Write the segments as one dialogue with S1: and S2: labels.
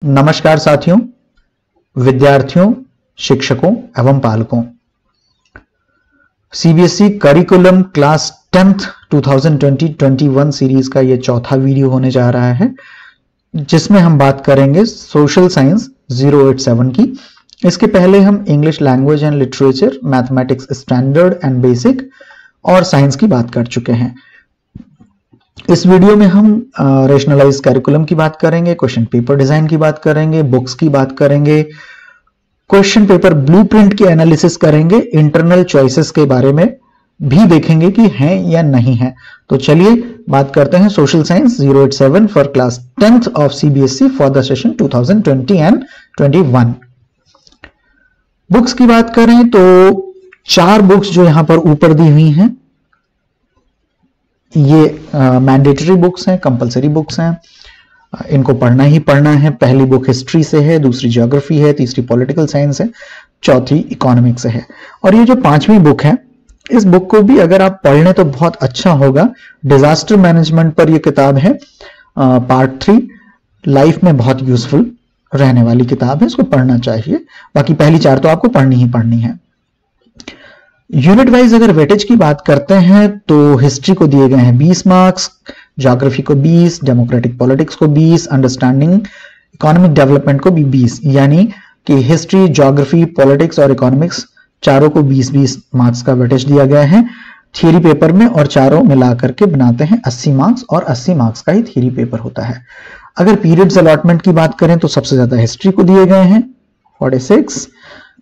S1: नमस्कार साथियों, विद्यार्थियों, शिक्षकों एवं पालकों। CBSE curriculum class 10th 2020-21 series का यह चौथा वीडियो होने जा रहा है, जिसमें हम बात करेंगे सोशल साइंस 087 की। इसके पहले हम English language and literature, mathematics standard and basic और साइंस की बात कर चुके हैं। इस वीडियो में हम रेशनलाइज करिकुलम की बात करेंगे, क्वेश्चन पेपर डिजाइन की बात करेंगे, बुक्स की बात करेंगे, क्वेश्चन पेपर ब्लूप्रिंट की एनालिसिस करेंगे, इंटरनल चॉइसेस के बारे में भी देखेंगे कि हैं या नहीं है। तो चलिए बात करते हैं social science 087 for class 10th of CBSE for the session 2020 and 21। Books की बात करें तो 4 बुक्स जो यहां पर ऊपर दी हुई हैं, ये मैंडेटरी बुक्स हैं, कंपलसरी बुक्स हैं, इनको पढ़ना ही पढ़ना है। पहली बुक हिस्ट्री से है, दूसरी ज्योग्राफी है, तीसरी पॉलिटिकल साइंस है, चौथी इकोनॉमिक्स है। और ये जो 5वीं बुक है, इस बुक को भी अगर आप पढ़ लें तो बहुत अच्छा होगा। डिजास्टर मैनेजमेंट पर ये किताब है, पार्ट 3, लाइफ में बहुत यूजफुल रहने वाली किताब है, इसको पढ़ना चाहिए। बाकी पहली 4 तो आपको पढ़नी ही पढ़नी है। यूनिट वाइज अगर वेटेज की बात करते हैं तो हिस्ट्री को दिए गए हैं 20 मार्क्स, ज्योग्राफी को 20, डेमोक्रेटिक पॉलिटिक्स को 20, अंडरस्टैंडिंग इकोनॉमिक डेवलपमेंट को भी 20, यानी कि हिस्ट्री, ज्योग्राफी, पॉलिटिक्स और इकोनॉमिक्स चारों को 20-20 मार्क्स का वेटेज दिया गया है थियरी पेपर में, और चारों मिला करके बनाते हैं 80 मार्क्स, और 80 मार्क्स का ही थियरी पेपर होता है। अगर पीरियड्स अलॉटमेंट की बात करें तो सबसे ज्यादा हिस्ट्री को दिए गए हैं 46,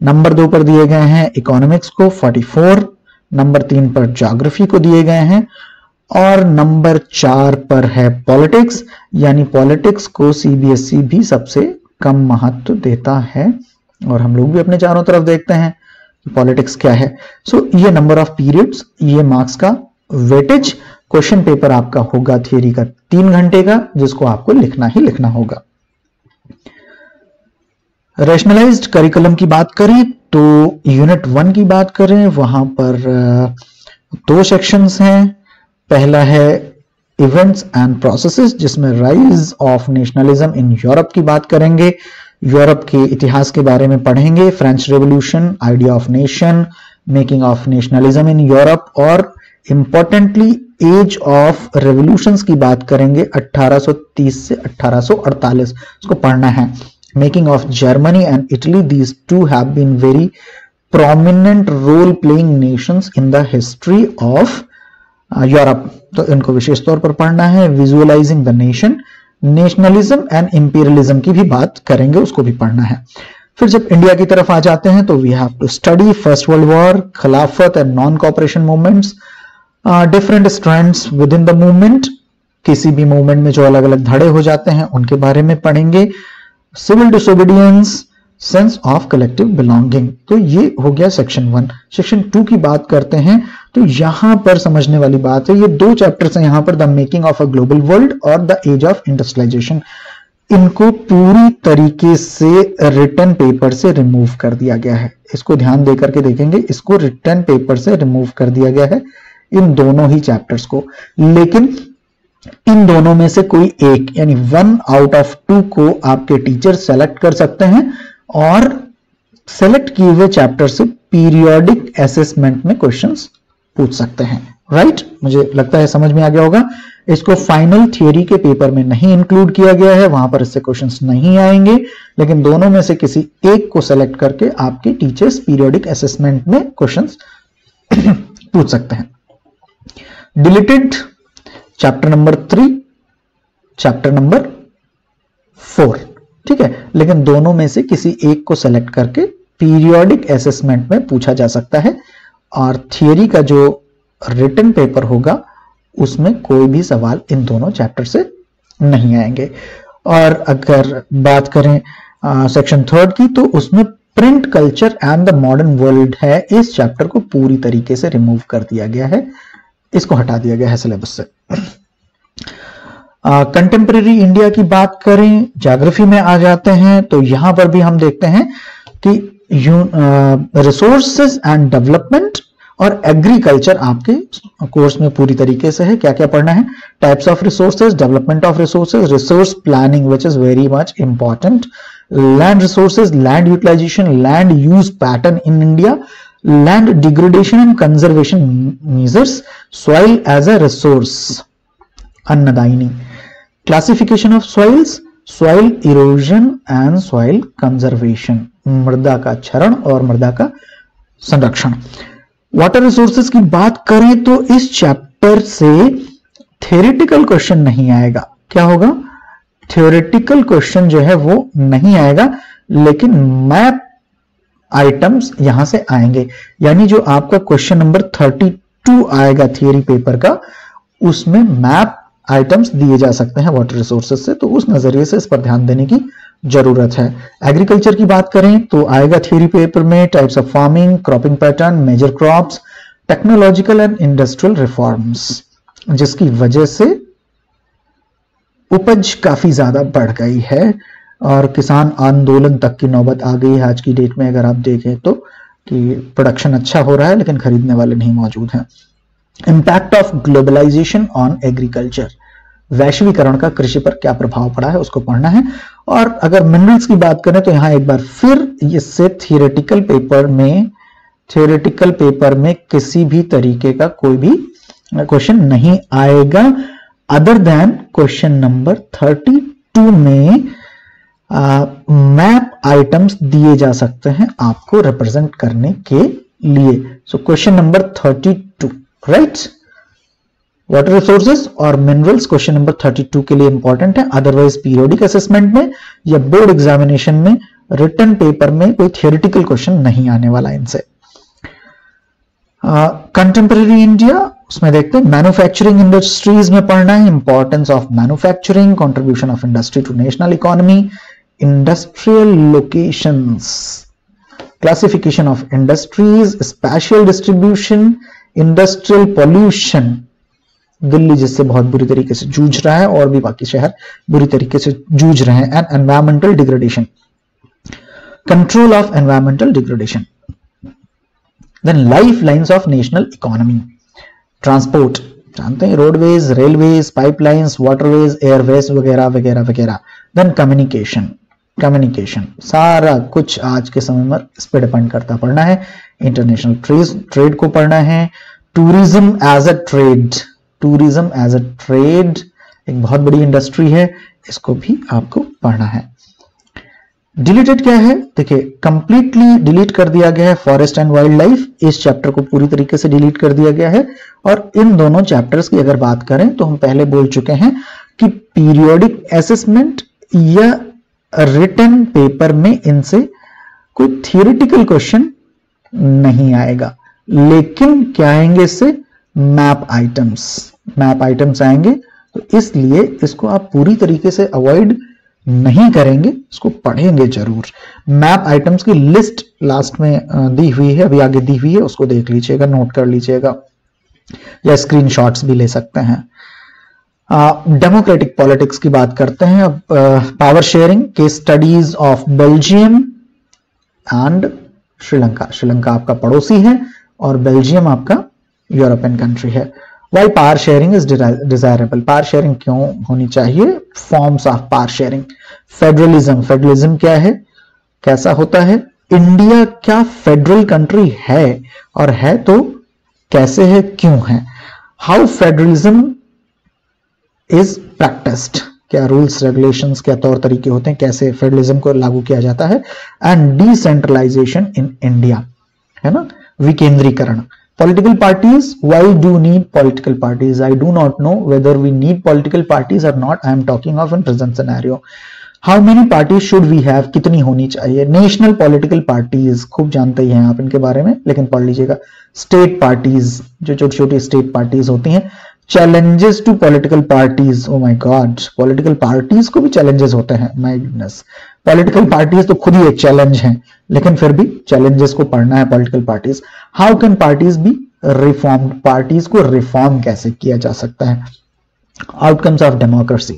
S1: नंबर 2 पर दिए गए हैं इकोनॉमिक्स को 44, नंबर 3 पर ज्योग्राफी को दिए गए हैं, और नंबर 4 पर है पॉलिटिक्स, यानी पॉलिटिक्स को सीबीएसई भी सबसे कम महत्व देता है, और हम लोग भी अपने चारों तरफ देखते हैं कि पॉलिटिक्स क्या है। सो ये नंबर ऑफ पीरियड्स, ये मार्क्स का वेटेज। क्वेश्चन पेपर आपका होगा थियरी का 3 घंटे का, जिसको आपको लिखना ही लिखना होगा। रैशनलाइज्ड करिकुलम की बात करें तो यूनिट 1 की बात करें, वहां पर 2 सेक्शंस हैं। पहला है इवेंट्स एंड प्रोसेसेस, जिसमें rise of nationalism in Europe की बात करेंगे, यूरोप के इतिहास के बारे में पढ़ेंगे, French revolution, idea of nation, making of nationalism in Europe, और इंपॉर्टेंटली एज ऑफ रेवोल्यूशंस की बात करेंगे 1830 से 1848, उसको पढ़ना है। Making of Germany and Italy, these two have been very prominent role-playing nations in the history of Europe, तो इनको विशेष तौर पर पढ़ना है। Visualizing the nation, nationalism and imperialism की भी बात करेंगे, उसको भी पढ़ना है। फिर जब इंडिया की तरफ आ जाते हैं तो we have to study First World War, खिलाफत and non-cooperation movements, different strands within the movement, किसी भी मूवमेंट में जो अलग अलग धड़े हो जाते हैं उनके बारे में पढ़ेंगे। Civil disobedience, sense of collective belonging, तो ये हो गया सेक्शन 1। सेक्शन 2 की बात करते हैं तो यहां पर समझने वाली बात है, ये 2 चैप्टर्स हैं यहां पर, the making of a global world और द एज ऑफ इंडस्ट्रियलाइजेशन। इनको पूरी तरीके से रिटन पेपर से रिमूव कर दिया गया है। इसको ध्यान देकर के देखेंगे, इसको रिटन पेपर से रिमूव कर दिया गया है, इन दोनों ही चैप्टर्स को। लेकिन इन दोनों में से कोई एक, यानी 1 आउट ऑफ 2 को आपके टीचर सेलेक्ट कर सकते हैं, और सेलेक्ट किए हुए चैप्टर से पीरियोडिक असेसमेंट में क्वेश्चंस पूछ सकते हैं। राइट, मुझे लगता है समझ में आ गया होगा। इसको फाइनल थियरी के पेपर में नहीं इंक्लूड किया गया है, वहां पर इससे क्वेश्चंस नहीं आएंगे, लेकिन दोनों में से किसी एक को सेलेक्ट करके आपके टीचर्स पीरियोडिक असेसमेंट में क्वेश्चंस पूछ सकते हैं। Deleted chapter number 3, chapter number 4, ठीक है, लेकिन दोनों में से किसी एक को सेलेक्ट करके पीरियोडिक असेसमेंट में पूछा जा सकता है, और थियरी का जो रिटन पेपर होगा उसमें कोई भी सवाल इन दोनों चैप्टर से नहीं आएंगे। और अगर बात करें सेक्शन 3 की, तो उसमें print culture and the modern world है, इस चैप्टर को पूरी तरीके से रिमूव कर दिया गया है, इसको हटा दिया गया है सिलेबस से। कंटेम्परेरी इंडिया की बात करें, ज्योग्राफी में आ जाते हैं, तो यहां पर भी हम देखते हैं कि रिसोर्सेज एंड डेवलपमेंट और एग्रीकल्चर आपके कोर्स में पूरी तरीके से है। क्या क्या पढ़ना है? Types of resources, development of resources, resource planning which is very much important, land resources, land utilisation, land use pattern in India, land degradation and conservation measures, soil as a resource, अन्नदायिनी, classification of soils, soil erosion and soil conservation, मृदा का क्षरण और मृदा का संरक्षण। Water resources की बात करें तो इस चैप्टर से थ्योरेटिकल क्वेश्चन नहीं आएगा। क्या होगा? थ्योरेटिकल क्वेश्चन जो है वो नहीं आएगा, लेकिन मैप आइटम्स यहां से आएंगे। यानी जो आपका क्वेश्चन नंबर 32 आएगा थियरी पेपर का, उसमें मैप आइटम्स दिए जा सकते हैं वाटर रिसोर्सेज से, तो उस नजरिए से इस पर ध्यान देने की जरूरत है। एग्रीकल्चर की बात करें तो आएगा थियरी पेपर में types of farming, cropping pattern, major crops, technological and industrial reforms, जिसकी वजह से उपज काफी ज्यादा बढ़ गई है और किसान आंदोलन तक की नौबत आ गई है आज की डेट में। अगर आप देखें तो कि प्रोडक्शन अच्छा हो रहा है लेकिन खरीदने वाले नहीं मौजूद हैं। Impact of globalisation on agriculture, वैश्वीकरण का कृषि पर क्या प्रभाव पड़ा है उसको पढ़ना है। और अगर मिनरल्स की बात करें तो यहां एक बार फिर इससे थियोरेटिकल पेपर में किसी भी तरीके का कोई भी क्वेश्चन नहीं आएगा अदर देन क्वेश्चन नंबर 32 में मैप आइटम्स दिए जा सकते हैं आपको रिप्रेजेंट करने के लिए। So question number 32, right? Water resources और मिनरल्स क्वेश्चन नंबर 32 के लिए इंपॉर्टेंट है। अदरवाइज पीरियोडिक असेसमेंट में या बोर्ड एग्जामिनेशन में रिटन पेपर में कोई थियोरेटिकल क्वेश्चन नहीं आने वाला इनसे। कंटेम्पररी इंडिया, उसमें देखते हैं मैन्युफैक्चरिंग इंडस्ट्रीज में पढ़ना है, importance of manufacturing, contribution of industry to national economy, industrial locations, classification of industries, special distribution, industrial pollution, Delhi जिससे बहुत बुरी तरीके से जूझ रहा है और भी बाकी शहर बुरी तरीके से जूझ रहे हैं, and environmental degradation, control of environmental degradation. Then life lines of national economy, transport जानते हैं, roadways, railways, pipelines, waterways, airways वगैरह वगैरह वगैरह। देन कम्युनिकेशन सारा कुछ आज के समय में इस पर डिपेंड करता, पढ़ना है। इंटरनेशनल ट्रेड को पढ़ना है। टूरिज्म एज अ ट्रेड एक बहुत बड़ी इंडस्ट्री है, इसको भी आपको पढ़ना है। डिलीटेड क्या है? देखिए, कंप्लीटली डिलीट कर दिया गया है फॉरेस्ट एंड वाइल्ड लाइफ, इस चैप्टर को पूरी तरीके से डिलीट कर दिया गया है। और इन दोनों चैप्टर्स की अगर बात करें तो हम पहले बोल चुके हैं कि पीरियोडिक असेसमेंट या रिटन पेपर में इनसे कोई थियोरेटिकल क्वेश्चन नहीं आएगा, लेकिन क्या आएंगे इससे? मैप आइटम्स आएंगे। तो इसलिए इसको आप पूरी तरीके से अवॉइड नहीं करेंगे, इसको पढ़ेंगे जरूर। मैप आइटम्स की लिस्ट लास्ट में दी हुई है, अभी आगे दी हुई है, उसको देख लीजिएगा, नोट कर लीजिएगा या स्क्रीनशॉट्स भी ले सकते हैं। डेमोक्रेटिक पॉलिटिक्स की बात करते हैं अब। Power sharing, case studies of Belgium and Sri Lanka आपका पड़ोसी है और बेल्जियम आपका यूरोपियन कंट्री है। Why power sharing is desirable, power sharing क्यों होनी चाहिए? Forms of power sharing, federalism क्या है, कैसा होता है? इंडिया क्या फेडरल कंट्री है, और है तो कैसे है, क्यों है? हाउ फेडरलिज्म इज प्रैक्टिस्ड, क्या रूल्स रेगुलेशंस, क्या तौर तरीके होते हैं, कैसे फेडरलिज्म को लागू किया जाता है? एंड डिसेंट्रलाइजेशन इन इंडिया, है ना, विकेंद्रीकरण। Political parties, why do you need political parties? I do not know whether we need political parties or not. I am talking of in present scenario. How many parties should we have? कितनी होनी चाहिए? National political parties, खूब जानते ही हैं आप इनके बारे में, लेकिन पढ़ लीजिएगा। State parties, जो छोटी छोटी state parties होती हैं। Challenges to political parties, oh my God, political parties को भी challenges होते हैं, my goodness. Political parties तो खुद ही एक challenge है, लेकिन फिर भी challenges को पढ़ना है political parties. How can parties be reformed? Parties को reform कैसे किया जा सकता है? Outcomes of democracy.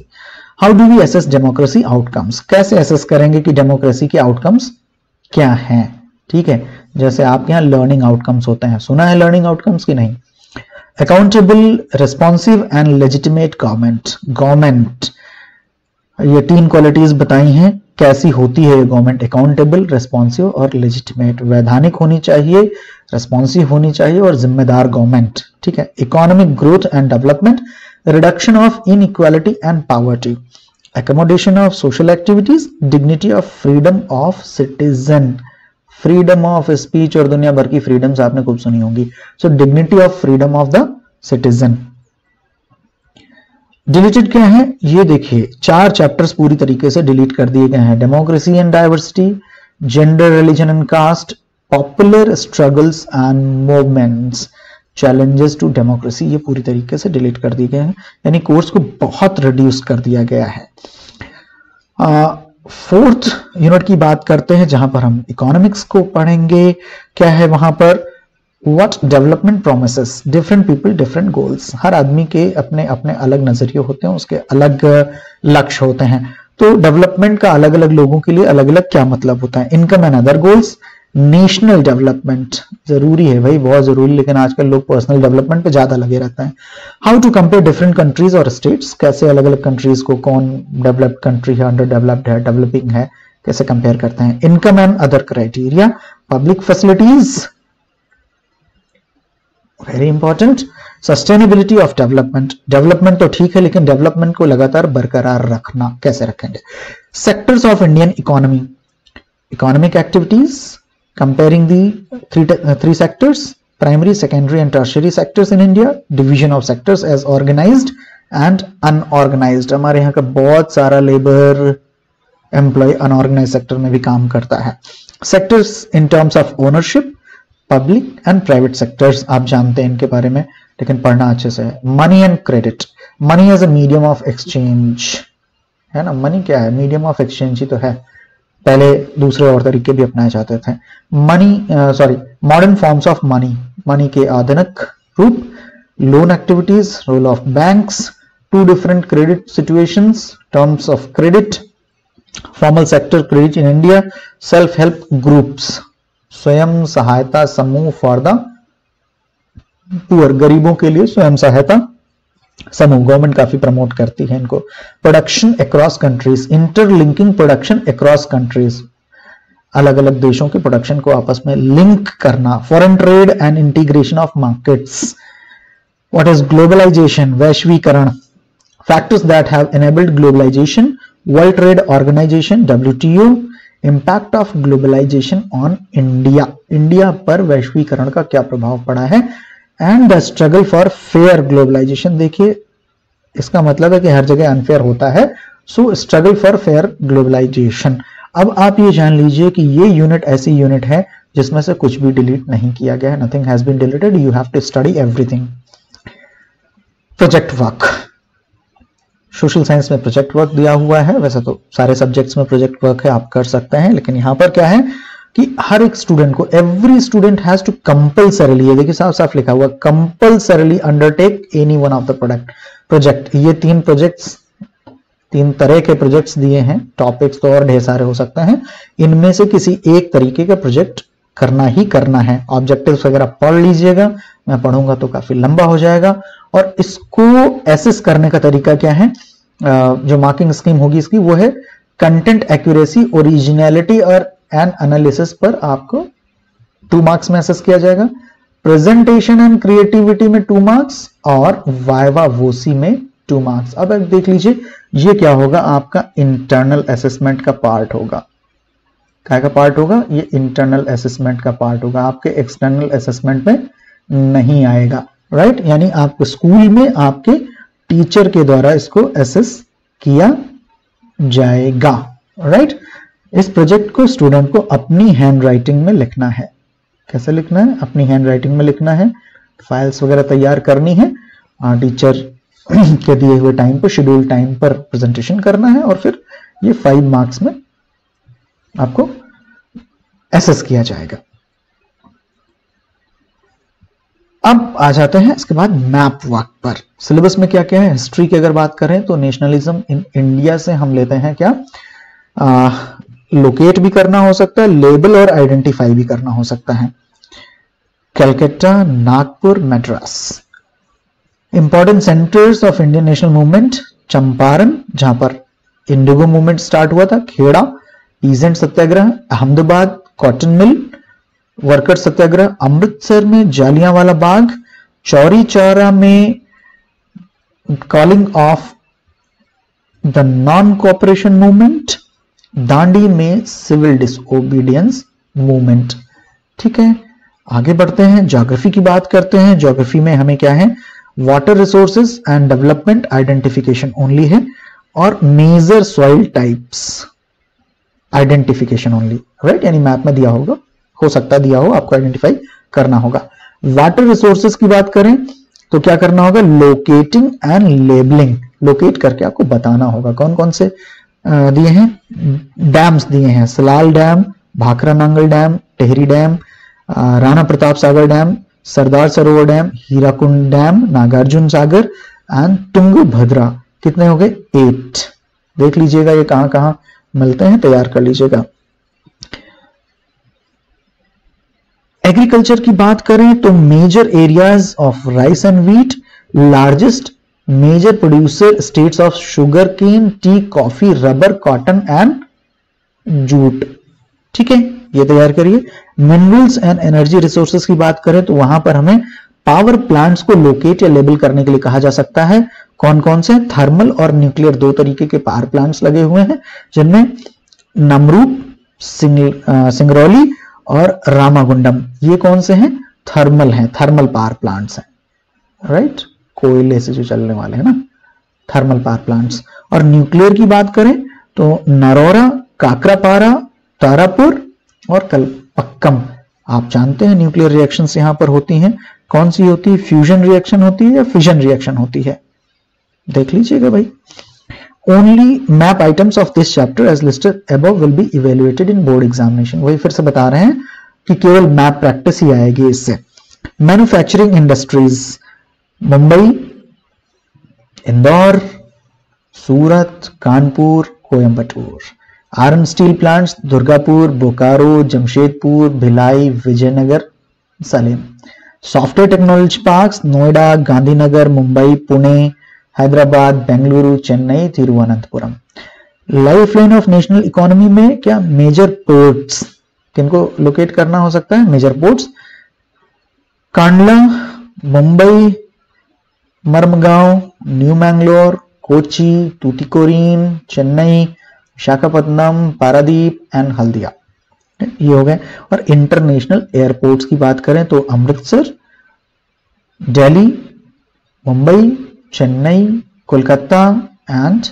S1: How do we assess democracy outcomes? कैसे assess करेंगे कि democracy के outcomes क्या हैं? ठीक है, जैसे आपके यहाँ लर्निंग आउटकम्स होते हैं, सुना है लर्निंग आउटकम्स की नहीं? Accountable, responsive and legitimate government. Government, ये 3 क्वालिटीज बताई हैं कैसी होती है गवर्नमेंट, अकाउंटेबल, रिस्पॉन्सिव और लेजिटिमेट। वैधानिक होनी चाहिए, रिस्पॉन्सिव होनी चाहिए और जिम्मेदार गवर्नमेंट, ठीक है। Economic growth and development, reduction of inequality and poverty, accommodation of social activities, dignity of freedom of citizen, freedom of speech और दुनिया भर की freedoms आपने खूब सुनी होंगी। so dignity of freedom of the citizen। Deleted क्या है ये देखिए, 4 चैप्टर्स पूरी तरीके से डिलीट कर दिए गए हैं। Democracy and diversity, gender, religion and caste, popular struggles and movements, challenges to democracy, ये पूरी तरीके से डिलीट कर दिए गए हैं, यानी कोर्स को बहुत रिड्यूस कर दिया गया है। 4th यूनिट की बात करते हैं जहां पर हम इकोनॉमिक्स को पढ़ेंगे। क्या है वहां पर? What development promises, different people different goals. हर आदमी के अपने अपने अलग नजरिए होते हैं, उसके अलग लक्ष्य होते हैं, तो डेवलपमेंट का अलग अलग लोगों के लिए अलग अलग क्या मतलब होता है। Income and other goals, national development जरूरी है भाई, बहुत जरूरी, लेकिन आजकल लोग पर्सनल डेवलपमेंट पे ज्यादा लगे रहते हैं। How to compare different countries और स्टेट्स, कैसे अलग अलग कंट्रीज को, कौन डेवलप्ड कंट्री है, अंडर डेवलप्ड है, डेवलपिंग है, कैसे कंपेयर करते हैं। Income and other criteria, public facilities, very important. Sustainability of development, development तो ठीक है लेकिन डेवलपमेंट को लगातार बरकरार रखना कैसे रखेंगे। Sectors of Indian economy, economic activities, comparing the three sectors, primary, secondary and tertiary sectors in India, division of sectors as organized and unorganized। हमारे यहाँ का बहुत सारा लेबर एम्प्लॉय अनऑर्गेनाइज सेक्टर में भी काम करता है। Sectors in terms of ownership, public and private sectors, आप जानते हैं इनके बारे में लेकिन पढ़ना अच्छे से है। Money and credit, money as a medium of exchange, है ना, मनी क्या है, मीडियम ऑफ एक्सचेंज ही तो है, पहले दूसरे और तरीके भी अपनाए जाते थे। Modern forms of money, money के आधुनिक रूप, loan activities, role of banks, 2 different credit situations, terms of credit, formal sector credit in India, self help groups, स्वयं सहायता समूह फॉर द पुअर, गरीबों के लिए स्वयं सहायता समूह, गवर्नमेंट काफी प्रमोट करती है इनको। Production across countries, interlinking production across countries, अलग अलग देशों के प्रोडक्शन को आपस में लिंक करना। Foreign trade and integration of markets, what is globalisation, वैश्वीकरण, factors that have enabled globalisation, world trade organisation WTO, impact of globalisation on India, India पर वैश्वीकरण का क्या प्रभाव पड़ा है, and the struggle for fair globalisation. देखिए इसका मतलब है कि हर जगह अनफेयर होता है, so struggle for fair globalization. अब आप ये जान लीजिए कि ये यूनिट ऐसी यूनिट है जिसमें से कुछ भी डिलीट नहीं किया गया है, nothing has been deleted, you have to study everything. Project work, social science में प्रोजेक्ट वर्क दिया हुआ है, वैसे तो सारे सब्जेक्ट्स में प्रोजेक्ट वर्क है, आप कर सकते हैं, लेकिन यहां पर क्या है कि हर एक स्टूडेंट को, every student has to compulsorily, ये देखिए साफ साफ लिखा हुआ, compulsorily undertake any one of the project. ये 3 प्रोजेक्ट्स, 3 तरह के प्रोजेक्ट्स दिए हैं, टॉपिक्स तो और ढेर सारे हो सकते हैं, इनमें से किसी एक तरीके का प्रोजेक्ट करना ही करना है। ऑब्जेक्टिव्स वगैरह पढ़ लीजिएगा, मैं पढ़ूंगा तो काफी लंबा हो जाएगा। और इसको एसेस करने का तरीका क्या है, जो मार्किंग स्कीम होगी इसकी, वो है कंटेंट एक्यूरेसी, ओरिजिनलिटी और एंड एनालिसिस पर आपको 2 मार्क्स में असेस किया जाएगा, प्रेजेंटेशन एंड क्रिएटिविटी में 2 मार्क्स और वाइवा वोसी में 2 मार्क्स। अब देख लीजिए ये क्या होगा, आपका इंटरनल असेसमेंट का पार्ट होगा। क्या का पार्ट होगा? ये इंटरनल असेसमेंट का पार्ट होगा, आपके एक्सटर्नल असेसमेंट में नहीं आएगा, राइट। यानी आपको स्कूल में आपके टीचर के द्वारा इसको असेस किया जाएगा, राइट। इस प्रोजेक्ट को स्टूडेंट को अपनी हैंड राइटिंग में लिखना है। कैसे लिखना है? अपनी हैंड राइटिंग में लिखना है, फाइल्स वगैरह तैयार करनी है, टीचर के दिए हुए टाइम पर, शेड्यूल टाइम पर प्रेजेंटेशन करना है, और फिर ये 5 मार्क्स में आपको एसेस किया जाएगा। अब आ जाते हैं इसके बाद मैप वर्क पर। सिलेबस में क्या क्या है? हिस्ट्री की अगर बात करें तो नेशनलिज्म इन इंडिया से हम लेते हैं क्या, लोकेट भी करना हो सकता है, लेबल और आइडेंटिफाई भी करना हो सकता है। Calcutta, Nagpur, Madras. Important centres of Indian national movement, Champaran जहां पर इंडिगो मूवमेंट स्टार्ट हुआ था, खेड़ा पीजेंट सत्याग्रह, अहमदाबाद कॉटन मिल वर्कर सत्याग्रह, अमृतसर में जालियांवाला बाग, चौरी चौरा में calling of the non cooperation movement, Dandi में सिविल डिसओबीडियंस मूवमेंट। ठीक है, आगे बढ़ते हैं, ज्योग्राफी की बात करते हैं। ज्योग्राफी में हमें क्या है, water resources and development identification only है, और major soil types identification only, right, यानी मैप में दिया होगा, हो सकता है दिया हो, आपको आइडेंटिफाई करना होगा। वाटर रिसोर्सेज की बात करें तो क्या करना होगा, लोकेटिंग एंड लेबलिंग, लोकेट करके आपको बताना होगा कौन कौन से दिए हैं, डैम्स दिए हैं, Salal dam, Bhakra Nangal dam, Tehri dam, Rana Pratap Sagar dam, Sardar Sarovar dam, Hirakud dam, Nagarjuna Sagar and Tungabhadra. कितने हो गए, 8। देख लीजिएगा ये कहां कहां मिलते हैं, तैयार कर लीजिएगा। एग्रीकल्चर की बात करें तो major areas of rice and wheat, largest major producer states of sugar cane, tea, coffee, rubber, cotton and jute. ठीक है, ये तैयार करिए। मिनरल्स एंड एनर्जी रिसोर्सेज की बात करें तो वहां पर हमें पावर प्लांट्स को लोकेट या लेबल करने के लिए कहा जा सकता है। कौन कौन से, थर्मल और न्यूक्लियर, दो तरीके के पावर प्लांट्स लगे हुए हैं, जिनमें नमरूप, सिंगरौली और रामागुंडम, ये कौन से हैं, थर्मल हैं, थर्मल पावर प्लांट्स हैं, राइट, कोयले से जो चलने वाले हैं ना, थर्मल पावर प्लांट्स। और न्यूक्लियर की बात करें तो नरोरा, काकरापारा, तारापुर और कलपक्कम। आप जानते हैं न्यूक्लियर रिएक्शंस यहां पर होती हैं, कौन सी होती है, फ्यूजन रिएक्शन होती है या फिजन रिएक्शन होती है, देख लीजिएगा भाई। Only map items of this chapter as listed above will be evaluated in board examination. वही फिर से बता रहे हैं कि केवल मैप प्रैक्टिस ही आएगी इससे। Manufacturing industries, Mumbai, Indore, Surat, Kanpur, Coimbatore. Iron steel plants, Durgapur, Bokaro, Jamshedpur, Bhilai, Vijayanagar, Salem. Software technology parks, Noida, Gandhinagar, Mumbai, Pune, Hyderabad, Bengaluru, Chennai, Thiruvananthapuram. Life line of national economy में क्या, मेजर पोर्ट्स, किनको लोकेट करना हो सकता है, major ports, Kandla, Mumbai, Marmagao, new Mangalore, Kochi, Tuticorin, Chennai, Visakhapatnam, Paradip and Haldia, ये हो गए। और इंटरनेशनल एयरपोर्ट्स की बात करें तो अमृतसर, दिल्ली, मुंबई, चेन्नई, कोलकाता एंड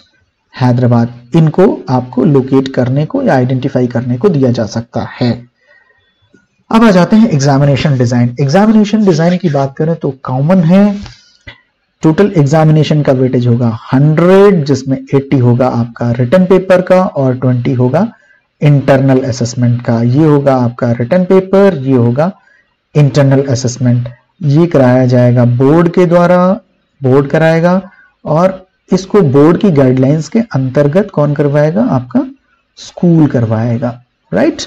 S1: हैदराबाद, इनको आपको लोकेट करने को या आइडेंटिफाई करने को दिया जा सकता है। अब आ जाते हैं एग्जामिनेशन डिजाइन। एग्जामिनेशन डिजाइन की बात करें तो कॉमन है, टोटल एग्जामिनेशन का वेटेज होगा 100, जिसमें 80 होगा आपका रिटन पेपर का और 20 होगा इंटरनल असेसमेंट का। ये होगा आपका रिटन पेपर, ये होगा इंटरनल असेसमेंट। ये कराया जाएगा बोर्ड के द्वारा, बोर्ड कराएगा, और इसको बोर्ड की गाइडलाइंस के अंतर्गत कौन करवाएगा, आपका स्कूल करवाएगा, right.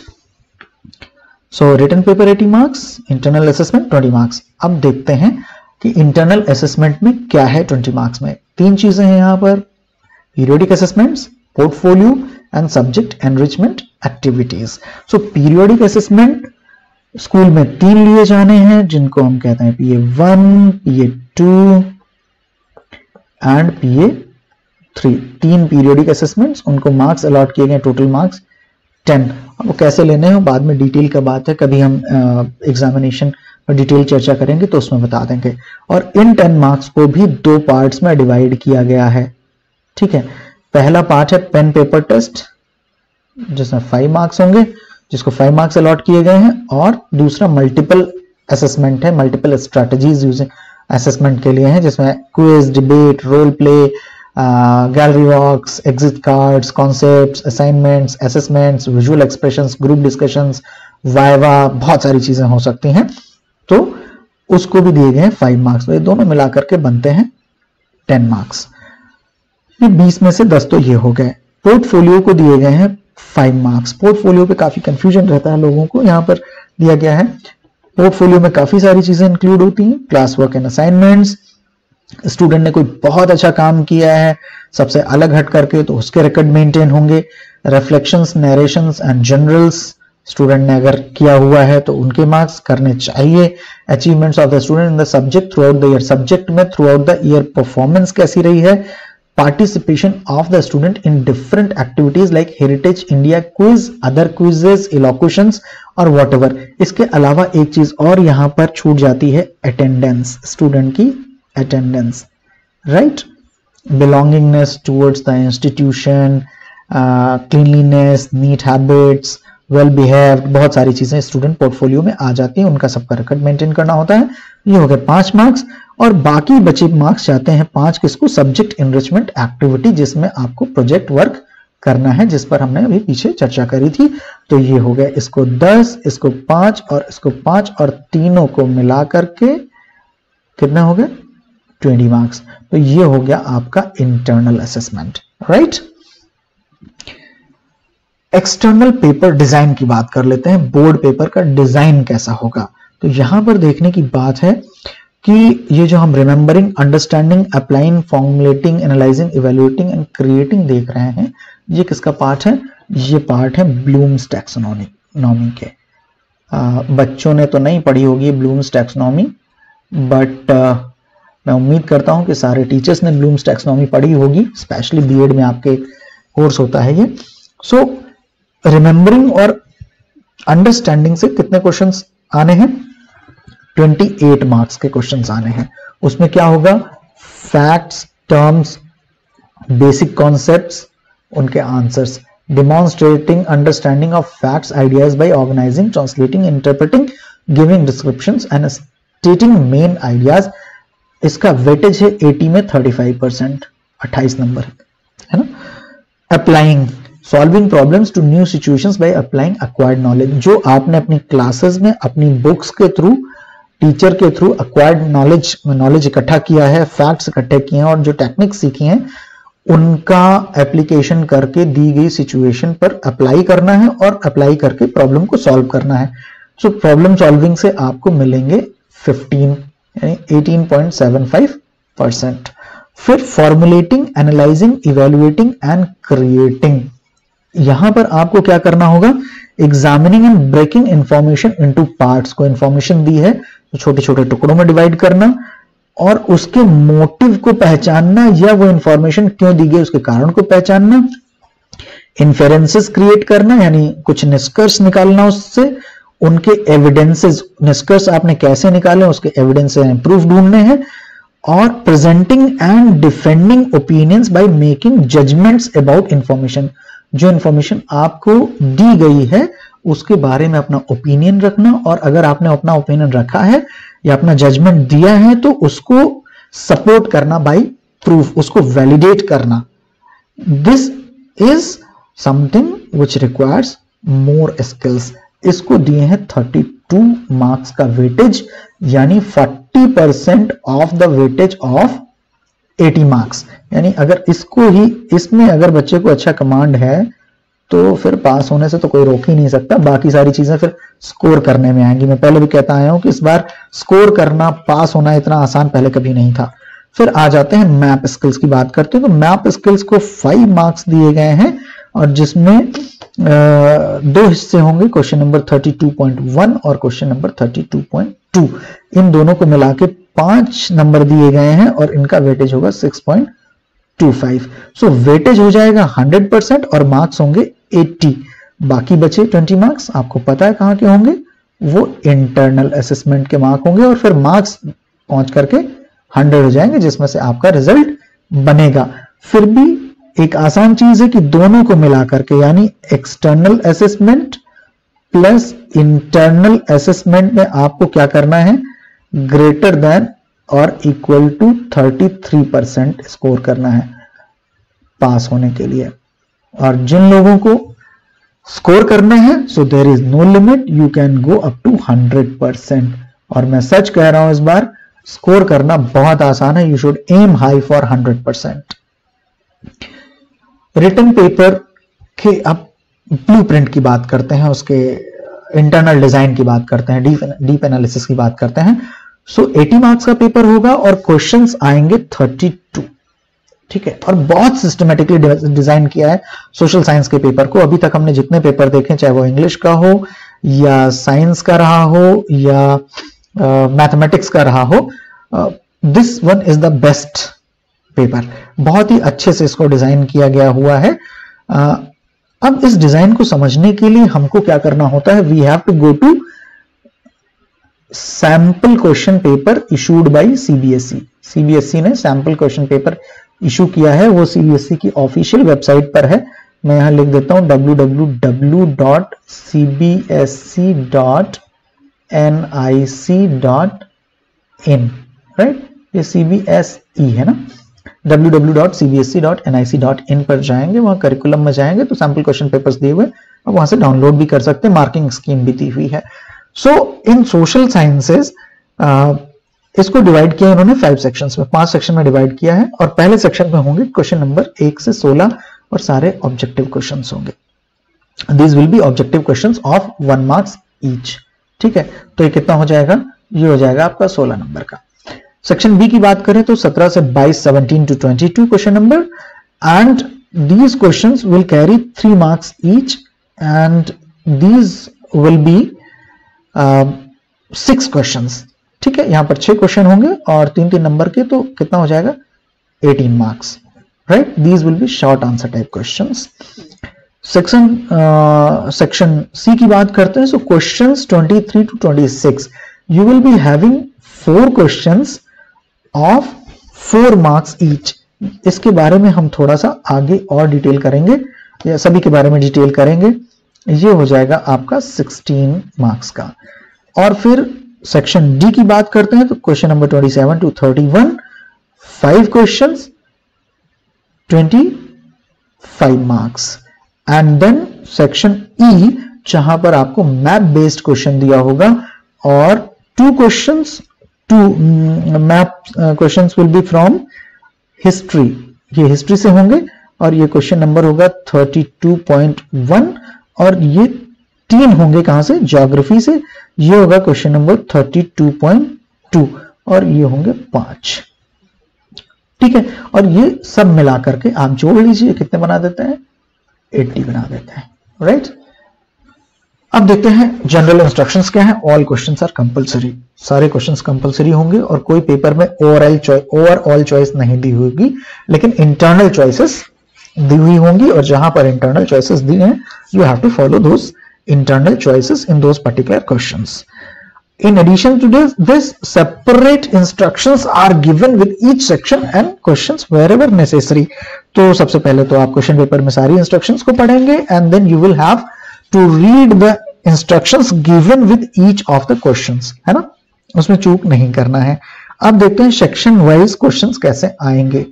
S1: So written paper 80 marks, internal assessment 20 marks. अब देखते हैं कि इंटरनल असेसमेंट में क्या है 20 मार्क्स में। 3 चीजें हैं यहां पर, periodic assessments, portfolio and subject enrichment activities. So periodic assessment school में 3 लिए जाने हैं, जिनको हम कहते हैं PA1, PA2 and PA3। 3 periodic assessments, उनको मार्क्स अलॉट किए गए, टोटल मार्क्स 10। अब वो कैसे लेने हो बाद में डिटेल का बात है, कभी हम एग्जामिनेशन पर डिटेल चर्चा करेंगे तो उसमें बता देंगे। और इन 10 मार्क्स को भी 2 पार्ट्स में डिवाइड किया गया है, ठीक है। पहला पार्ट है पेन पेपर टेस्ट, जिसमें 5 मार्क्स होंगे, जिसको 5 मार्क्स अलॉट किए गए हैं, और दूसरा मल्टीपल असेसमेंट है, मल्टीपल स्ट्रेटजीज यूजिंग असेसमेंट के लिए है, जिसमें quiz, debate, role play, gallery walks, exit cards, concepts, assignments, assessments, visual expressions, group discussions, viva, बहुत सारी चीजें हो सकती हैं, तो उसको भी दिए गए हैं 5 मार्क्स। तो ये दोनों मिलाकर के बनते हैं 10 मार्क्स। ये 20 में से 10 तो ये हो गए। पोर्टफोलियो को दिए गए हैं 5 मार्क्स। पोर्टफोलियो पे काफी कंफ्यूजन रहता है लोगों को, यहां पर दिया गया है पोर्टफोलियो में काफी सारी चीजें इंक्लूड होती हैं, class work and assignments, student ने कोई बहुत अच्छा काम किया है सबसे अलग हट करके तो उसके रिकॉर्ड मेंटेन होंगे, reflections, narrations and generals student ने अगर किया हुआ है तो उनके मार्क्स करने चाहिए। Achievements of the student in the subject throughout the year, subject में throughout the year performance कैसी रही है, participation of the student in different activities like heritage India quiz, other quizzes, elocutions और whatever. इसके अलावा एक चीज और यहां पर छूट जाती है, अटेंडेंस, स्टूडेंट की attendance, right, belongingness towards the institution, cleanliness, neat habits, well behaved, बहुत सारी चीजें स्टूडेंट पोर्टफोलियो में आ जाती हैं, उनका सबका रिकॉर्ड मेंटेन करना होता है। ये हो गए 5 मार्क्स और बाकी बचे मार्क्स जाते हैं 5 किसको, सब्जेक्ट इनरिचमेंट एक्टिविटी, जिसमें आपको प्रोजेक्ट वर्क करना है, जिस पर हमने अभी पीछे चर्चा करी थी। तो ये हो गया इसको 10, इसको 5 और इसको 5 और तीनों को मिला करके कितने हो गए 20 मार्क्स। तो ये हो गया आपका internal assessment, right. External paper design की बात कर लेते हैं, बोर्ड पेपर का डिजाइन कैसा होगा। तो यहां पर देखने की बात है कि ये जो हम remembering, understanding, applying, formulating, analyzing, evaluating and creating देख रहे हैं, ये किसका पार्ट है, ये पार्ट है ब्लूम्स टैक्सोनॉमी के। बच्चों ने तो नहीं पढ़ी होगी ब्लूम्स टैक्सोनॉमी, बट मैं उम्मीद करता हूं कि सारे टीचर्स ने ब्लूम्स टैक्सोनॉमी पढ़ी होगी, स्पेशली बीएड में आपके कोर्स होता है ये। सो रिमेंबरिंग और अंडरस्टैंडिंग से कितने क्वेश्चंस आने हैं, 28 मार्क्स के क्वेश्चंस आने हैं। उसमें क्या होगा, फैक्ट्स, टर्म्स, बेसिक कॉन्सेप्ट्स, उनके answers, demonstrating understanding of facts, ideas by organizing, translating, interpreting, giving descriptions and stating main ideas. इसका वेटेज है 80 में 35%, 28 नंबर है ना। Applying, solving problems to new situations by applying acquired knowledge, जो आपने अपनी classes में अपनी बुक्स के थ्रू, टीचर के थ्रू एक्वायर्ड नॉलेज इकट्ठा किया है, फैक्ट्स इकट्ठे किए हैं और जो टेक्निक्स सीखी हैं उनका एप्लीकेशन करके दी गई सिचुएशन पर अप्लाई करना है और अप्लाई करके प्रॉब्लम को सॉल्व करना है। सो प्रॉब्लम सॉल्विंग से आपको मिलेंगे 15 यानी 18.75%। फिर formulating, analyzing, evaluating and creating, यहां पर आपको क्या करना होगा, examining and breaking information into parts, को इंफॉर्मेशन दी है तो छोटे छोटे टुकड़ों में डिवाइड करना और उसके मोटिव को पहचानना या वो इंफॉर्मेशन क्यों दी गई उसके कारण को पहचानना, इन्फेरेंसेस क्रिएट करना यानी कुछ निष्कर्ष निकालना उससे, उनके एविडेंसेस, निष्कर्ष आपने कैसे निकाले उसके एविडेंस एंड प्रूफ ढूंढने हैं, और presenting and defending opinions by making judgements about information, जो इंफॉर्मेशन आपको दी गई है उसके बारे में अपना ओपिनियन रखना, और अगर आपने अपना ओपिनियन रखा है या अपना जजमेंट दिया है तो उसको सपोर्ट करना बाय प्रूफ, उसको वैलिडेट करना। This is something which requires more skills. इसको दिए हैं 32 मार्क्स का वेटेज, यानी 40% of the weightage of 80 marks. यानी अगर इसको ही, इसमें अगर बच्चे को अच्छा कमांड है तो फिर पास होने से तो कोई रोक ही नहीं सकता, बाकी सारी चीजें फिर स्कोर करने में आएंगी। मैं पहले भी कहता आया हूं कि इस बार स्कोर करना, पास होना इतना आसान पहले कभी नहीं था। फिर आ जाते हैं मैप स्किल्स की बात करते हैं। तो मैप स्किल्स को 5 मार्क्स दिए गए हैं और जिसमें 2 हिस्से होंगे, क्वेश्चन नंबर 32.1 और क्वेश्चन नंबर 32.2। इन दोनों को मिला के 5 नंबर दिए गए हैं और इनका वेटेज होगा 6.25। सो वेटेज हो जाएगा 100% और मार्क्स होंगे 80। बाकी बचे 20 मार्क्स आपको पता है कहां के होंगे, वो इंटरनल असेसमेंट के मार्क होंगे और फिर मार्क्स पहुंच करके 100 हो जाएंगे, जिसमें से आपका रिजल्ट बनेगा। फिर भी एक आसान चीज है कि दोनों को मिला करके, यानी external assessment plus internal assessment में आपको क्या करना है, ग्रेटर देन और इक्वल टू 33% स्कोर करना है पास होने के लिए। और जिन लोगों को स्कोर करना है, so there is no limit, you can go up to 100%। और मैं सच कह रहा हूं, इस बार स्कोर करना बहुत आसान है। You should aim high for 100%। Written paper के अब ब्लूप्रिंट की बात करते हैं, उसके इंटरनल डिजाइन की बात करते हैं, डीप एनालिसिस की बात करते हैं। सो 80 मार्क्स का पेपर होगा और क्वेश्चंस आएंगे 32, ठीक है। और बहुत सिस्टमेटिकली डिजाइन किया है सोशल साइंस के पेपर को। अभी तक हमने जितने पेपर देखे, चाहे वो इंग्लिश का हो या साइंस का रहा हो या मैथमेटिक्स का रहा हो, this one is the best paper. बहुत ही अच्छे से इसको डिजाइन किया गया हुआ है। अब इस डिजाइन को समझने के लिए हमको क्या करना होता है, we have to go to sample question paper issued by CBSE. CBSE ने सैंपल क्वेश्चन पेपर इशू किया है, वो सीबीएसई की ऑफिशियल वेबसाइट पर है। मैं यहां लिख देता हूं www.cbsc.nic.in, राइट, ये सीबीएसई है ना। www.cbsc.nic.in पर जाएंगे, वहां करिकुलम में जाएंगे तो सैंपल क्वेश्चन पेपर्स दिए हुए, अब वहां से डाउनलोड भी कर सकते हैं, मार्किंग स्कीम भी दी हुई है। सो इन सोशल साइंसेस इसको डिवाइड किया इन्होंने 5 सेक्शंस में, 5 सेक्शन में डिवाइड किया है। और पहले सेक्शन में होंगे क्वेश्चन नंबर 1 से 16 और सारे ऑब्जेक्टिव क्वेश्चंस होंगे। These will B objective questions of 1 marks each, ठीक है। तो ये कितना हो जाएगा, ये हो जाएगा आपका 16 नंबर का। सेक्शन बी की बात करें तो 17 से 22, 17 to 22 question number, and these questions will carry 3 marks each and these will B 6 questions, ठीक है। यहां पर 6 क्वेश्चन होंगे और 3-3 नंबर के, तो कितना हो जाएगा 18 marks, right. These will be short answer type questions. Section C की बात करते हैं। So questions 23 to 26 you will be having 4 questions of 4 marks each. इसके बारे में हम थोड़ा सा आगे और डिटेल करेंगे, या सभी के बारे में डिटेल करेंगे। ये हो जाएगा आपका 16 मार्क्स का। और फिर सेक्शन डी की बात करते हैं तो question number 27 to 31 5 questions 25 marks. And then section E, जहां पर आपको मैप बेस्ड क्वेश्चन दिया होगा और 2 questions, 2 map questions will be from history, ये हिस्ट्री से होंगे। और ये क्वेश्चन नंबर होगा 32.1 और ये 3 होंगे कहां से, ज्योग्राफी से। ये होगा क्वेश्चन नंबर 32.2 और ये होंगे 5, ठीक है। और ये सब मिलाकर के आप जोड़ लीजिए, कितने बना देते हैं, 80 बना देते हैं, राइट। अब देखते हैं जनरल इंस्ट्रक्शंस क्या है। ऑल क्वेश्चंस आर कंपलसरी, सारे क्वेश्चंस कंपलसरी होंगे और कोई पेपर में ओवरऑल चॉइस नहीं दी होगी, लेकिन इंटरनल चॉइसेस दी हुई होंगी। और जहां पर इंटरनल चॉइसेस दी हैं, you have to follow those internal choices in those particular questions. In addition to this, separate instructions are given with each section and questions wherever necessary. तो सबसे पहले तो आप क्वेश्चन पेपर में सारी इंस्ट्रक्शंस को पढ़ेंगे and then you will have to read the instructions given with each of the questions, है ना, उसमें चूक नहीं करना है। अब देखते हैं सेक्शन वाइज क्वेश्चंस कैसे आएंगे।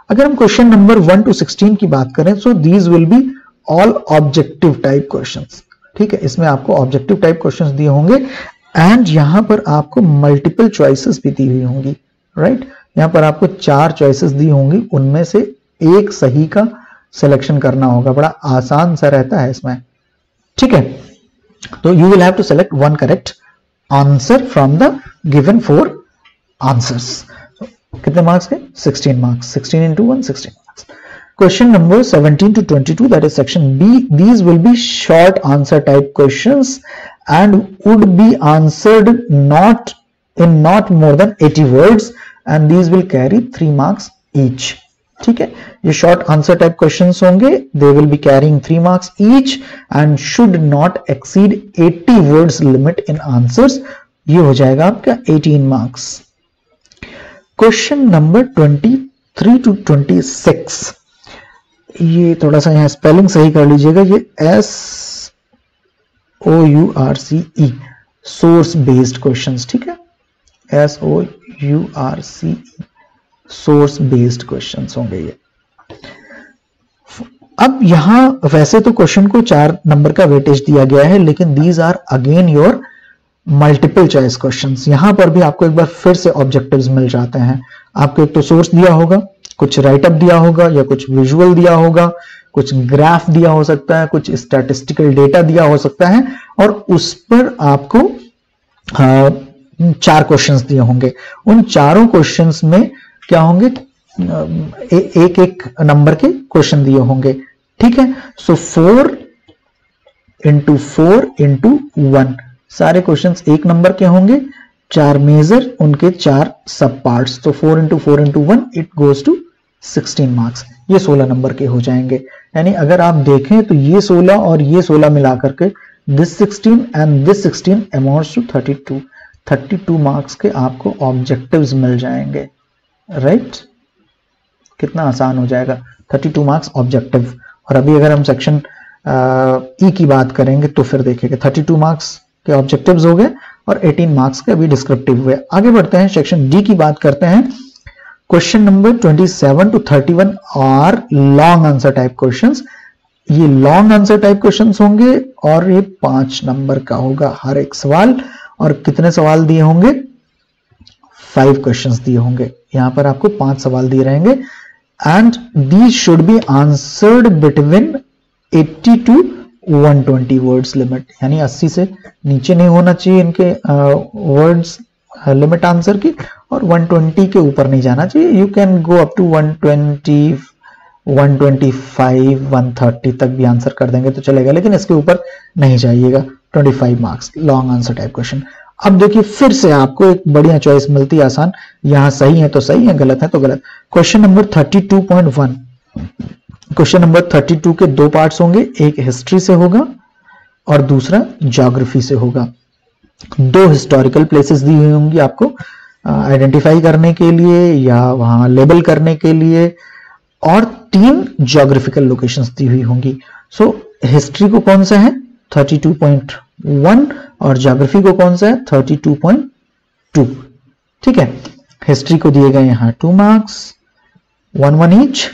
S1: अगर हम क्वेश्चन नंबर 1 to 16 की बात करें, so these will be all objective type questions, ठीक है। इसमें आपको ऑब्जेक्टिव टाइप क्वेश्चंस दिए होंगे एंड यहां पर आपको मल्टीपल चॉइसेस भी दी हुई होंगी, राइट। यहां पर आपको 4 चॉइसेस दी होंगी, उनमें से एक सही का सिलेक्शन करना होगा। बड़ा आसान सा रहता है इसमें, ठीक है। तो you will have to select 1 correct answer from the given 4 answers. कितने मार्क्स के, 16 marks, 16 into 1 16 marks. Question number 17 to 22, that is section B. These will be short answer type questions and would be answered not more than 80 words and these will carry 3 marks each, ठीक है। ये short answer type questions होंगे, they will be carrying 3 marks each and should not exceed 80 words limit in answers. ये हो जाएगा आपका 18 marks. Question number 23 to 26, ये थोड़ा सा यहाँ स्पेलिंग सही कर लीजिएगा, ये SOURCE, सोर्स बेस्ड क्वेश्चंस, ठीक है। SOURCE, सोर्स बेस्ड क्वेश्चंस होंगे ये। अब यहां वैसे तो क्वेश्चन को 4 नंबर का वेटेज दिया गया है, लेकिन these are again your multiple choice questions. यहां पर भी आपको एक बार फिर से ऑब्जेक्टिव्स मिल जाते हैं। आपको एक तो सोर्स दिया होगा, कुछ राइटअप दिया होगा या कुछ विजुअल दिया होगा, कुछ ग्राफ दिया हो सकता है, कुछ स्टैटिस्टिकल डेटा दिया हो सकता है, और उस पर आपको 4 क्वेश्चंस दिए होंगे। उन चारों क्वेश्चंस में क्या होंगे, एक एक नंबर के क्वेश्चन दिए होंगे, ठीक है। सो 4 into 4 into 1, सारे क्वेश्चंस एक नंबर के होंगे, 4 मेजर, उनके 4 सब पार्ट्स, तो 4 into 4 into 1 it goes to 16 marks. ये 16 नंबर के हो जाएंगे। यानी अगर आप देखें तो ये 16 और ये 16 मिला करके this 16 and this 16 amounts to 32 marks के आपको ऑब्जेक्टिव्स मिल जाएंगे, राइट। कितना आसान हो जाएगा, 32 मार्क्स ऑब्जेक्टिव। और अभी अगर हम सेक्शन ई की बात करेंगे तो फिर देखेंगे 32 मार्क्स के ऑब्जेक्टिव्स हो गए और 18 मार्क्स के अभी डिस्क्रिप्टिव हुए। आगे बढ़ते हैं, सेक्शन डी की बात करते हैं। Question number 27 to 31 are long answer type questions. ये लॉन्ग आंसर टाइप क्वेश्चंस होंगे और ये 5 नंबर का होगा हर एक सवाल। और कितने सवाल दिए होंगे, 5 क्वेश्चंस दिए होंगे। यहां पर आपको 5 सवाल दिए रहेंगे and these should be answered between 80 to 120 words limit, यानी 80 से नीचे नहीं होना चाहिए इनके वर्ड्स लिमिट आंसर की, और 120 के ऊपर नहीं जाना चाहिए। You can go up to 120, 125, 130 तक भी आंसर कर देंगे तो चलेगा, लेकिन इसके ऊपर नहीं जाइएगा। 25 marks long answer type question. अब देखिए फिर से आपको एक बढ़िया चॉइस मिलती है आसान, यहां सही है तो सही है, गलत है तो गलत। क्वेश्चन नंबर 32.1, क्वेश्चन नंबर 32 के 2 पार्ट्स होंगे, एक हिस्ट्री से होगा और दूसरा ज्योग्राफी से होगा। 2 हिस्टोरिकल प्लेसेस दी हुई होंगी आपको आइडेंटिफाई करने के लिए या वहां लेबल करने के लिए, और 3 ज्योग्राफिकल लोकेशंस दी हुई होंगी। सो हिस्ट्री को कौन सा है 32.1 और ज्योग्राफी को कौन सा है 32.2, ठीक है। हिस्ट्री को दिए गए यहां 2 मार्क्स 1 ईच,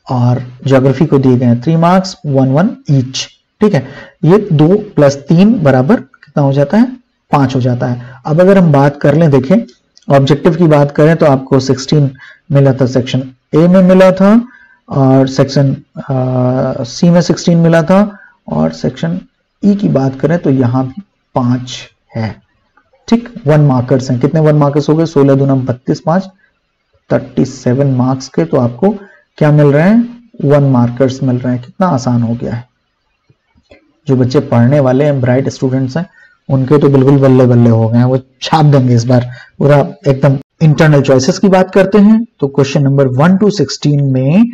S1: और ज्योग्राफी को दिए गए 3 मार्क्स 1 ईच, ठीक है। ये 2 + 3 बराबर कितना हो जाता है, 5 हो जाता है। अब अगर हम बात कर लें, देखें ऑब्जेक्टिव की बात करें तो आपको 16 मिला था सेक्शन ए में मिला था, और सेक्शन सी में 16 मिला था, और सेक्शन ई की बात करें तो यहां भी 5 है, ठीक। 1 मार्कर्स हैं, कितने 1 मार्कर्स हो गए, 16 दूना 32, 5 37 मार्क्स के, तो आपको क्या मिल रहे हैं, 1 मार्कर्स मिल रहे हैं। कितना आसान हो गया है। जो बच्चे पढ़ने वाले हैं, ब्राइट स्टूडेंट्स हैं, उनके तो बिल्कुल बल्ले बल्ले हो गए हैं, वो छाप देंगे इस बार पूरा एकदम। इंटरनल चॉइसेस की बात करते हैं तो क्वेश्चन नंबर 1 to 16 में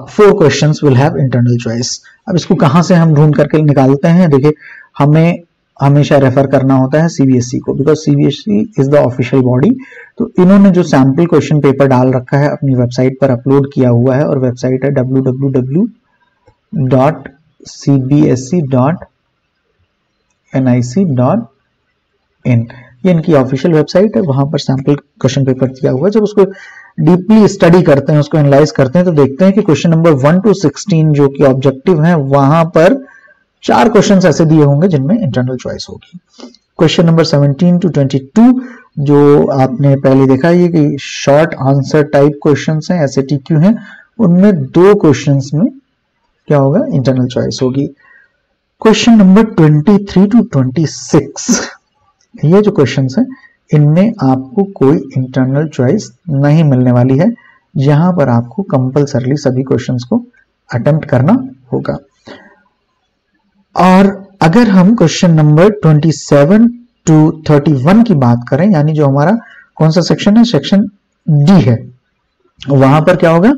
S1: 4 questions will have internal choice. अब इसको कहां से हम ढूंढ करके निकालते हैं, देखिए हमें हमेशा रेफर करना होता है सीबीएसई को, because CBSE is the official body. तो इन्होंने जो सैंपल क्वेश्चन पेपर डाल रखा है अपनी वेबसाइट पर अपलोड किया हुआ है, और वेबसाइट है www.cbse.nic.in। ये इनकी ऑफिशियल वेबसाइट है, वहां पर सैंपल क्वेश्चन पेपर दिया हुआ है। जब उसको डीपली स्टडी करते हैं, उसको एनालाइज करते हैं, तो देखते हैं कि क्वेश्चन नंबर 1 to 16 जो कि ऑब्जेक्टिव है, वहां पर 4 क्वेश्चंस ऐसे दिए होंगे जिनमें इंटरनल चॉइस होगी। क्वेश्चन नंबर 17 to 22 जो आपने पहले देखा, ये कि शॉर्ट आंसर टाइप क्वेश्चंस हैं, ऐसे टीक्यू हैं, उनमें 2 क्वेश्चंस में क्या होगा, इंटरनल चॉइस होगी। क्वेश्चन नंबर 23 to 26 ये जो क्वेश्चंस हैं, इनमें आपको कोई इंटरनल चॉइस नहीं मिलने वाली है। यहां पर आपको कंपल्सरली सभी क्वेश्चंस को अटेम्प्ट करना होगा। और अगर हम क्वेश्चन नंबर 27 to 31 की बात करें, यानी जो हमारा कौन सा सेक्शन है, सेक्शन डी है, वहां पर क्या होगा,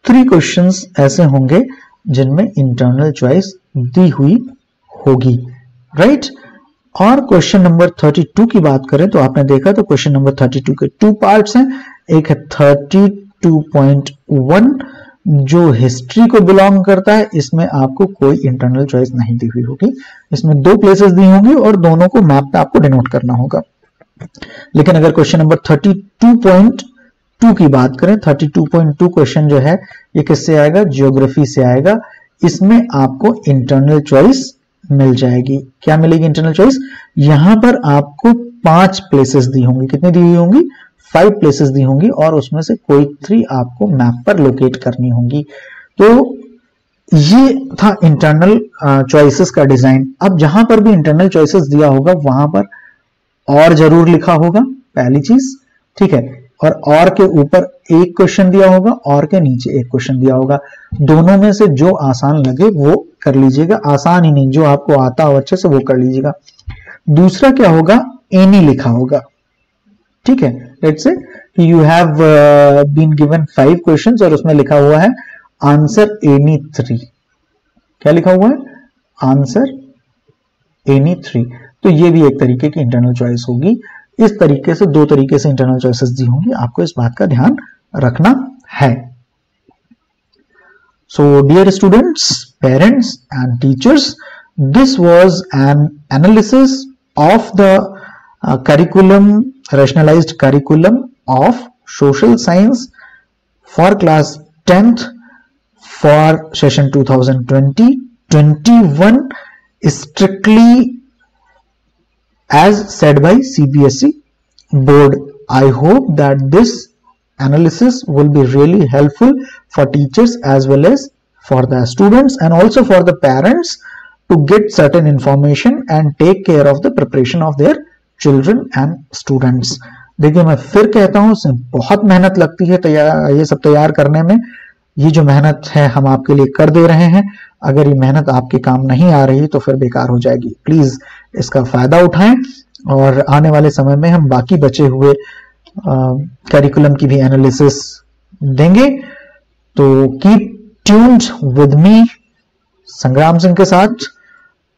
S1: 3 क्वेश्चंस ऐसे होंगे जिनमें इंटरनल चॉइस दी हुई होगी, राइट। और क्वेश्चन नंबर 32 की बात करें तो आपने देखा तो क्वेश्चन नंबर 32 के 2 पार्ट्स हैं। एक है 32.1 जो हिस्ट्री को बिलोंग करता है, इसमें आपको कोई इंटरनल चॉइस नहीं दी हुई होगी। इसमें 2 प्लेसेस दी होंगी और दोनों को मैप पे आपको डिनोट करना होगा। लेकिन अगर क्वेश्चन नंबर 32.2 की बात करें, 32.2 क्वेश्चन जो है ये किससे आएगा, ज्योग्राफी से आएगा। इसमें आपको इंटरनल चॉइस मिल जाएगी। क्या मिलेगी इंटरनल चॉइस, यहां पर आपको 5 प्लेसेस दी होंगी। कितनी दी हुई होंगी, 5 प्लेसेस दी होंगी, और उसमें से कोई 3 आपको मैप पर लोकेट करनी होंगी। तो ये था इंटरनल चॉइसेस का डिजाइन। अब जहां पर भी इंटरनल चॉइसेस दिया होगा वहां पर और जरूर लिखा होगा, पहली चीज, ठीक है। और के ऊपर एक क्वेश्चन दिया होगा, और के नीचे एक क्वेश्चन दिया होगा। दोनों में से जो आसान लगे वो कर लीजिएगा, आसान ही नहीं, जो आपको आता हो अच्छे से वो कर लीजिएगा। दूसरा क्या होगा, एनी लिखा होगा, ठीक है। Let's say you have been given 5 questions और उसमें लिखा हुआ है आंसर एनी 3। क्या लिखा हुआ है, आंसर एनी 3। तो ये भी एक तरीके की इंटरनल चॉइस होगी। इस तरीके से 2 तरीके से इंटरनल चॉइसेस दी होंगी, आपको इस बात का ध्यान रखना है। So dear students, parents and teachers, this was an analysis of the curriculum, rationalized curriculum of social science for class 10th for session 2020-21 strictly as said by CBSE board. I hope that this analysis will be really helpful for teachers as well as for the students and also for the parents to get certain information and take care of the preparation of their children and students. देखिए मैं फिर कहता हूं, इसमें बहुत मेहनत लगती है ये सब तैयार करने में। ये जो मेहनत है हम आपके लिए कर दे रहे हैं, अगर ये मेहनत आपके काम नहीं आ रही तो फिर बेकार हो जाएगी। प्लीज इसका फायदा उठाएं और आने वाले समय में हम बाकी बचे हुए करिकुलम की भी एनालिसिस देंगे। तो कीप ट्यून्ड विद मी संग्राम सिंह के साथ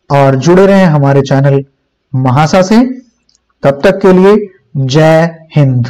S1: और जुड़े रहें हमारे चैनल महासा से। तब तक के लिए जय हिंद।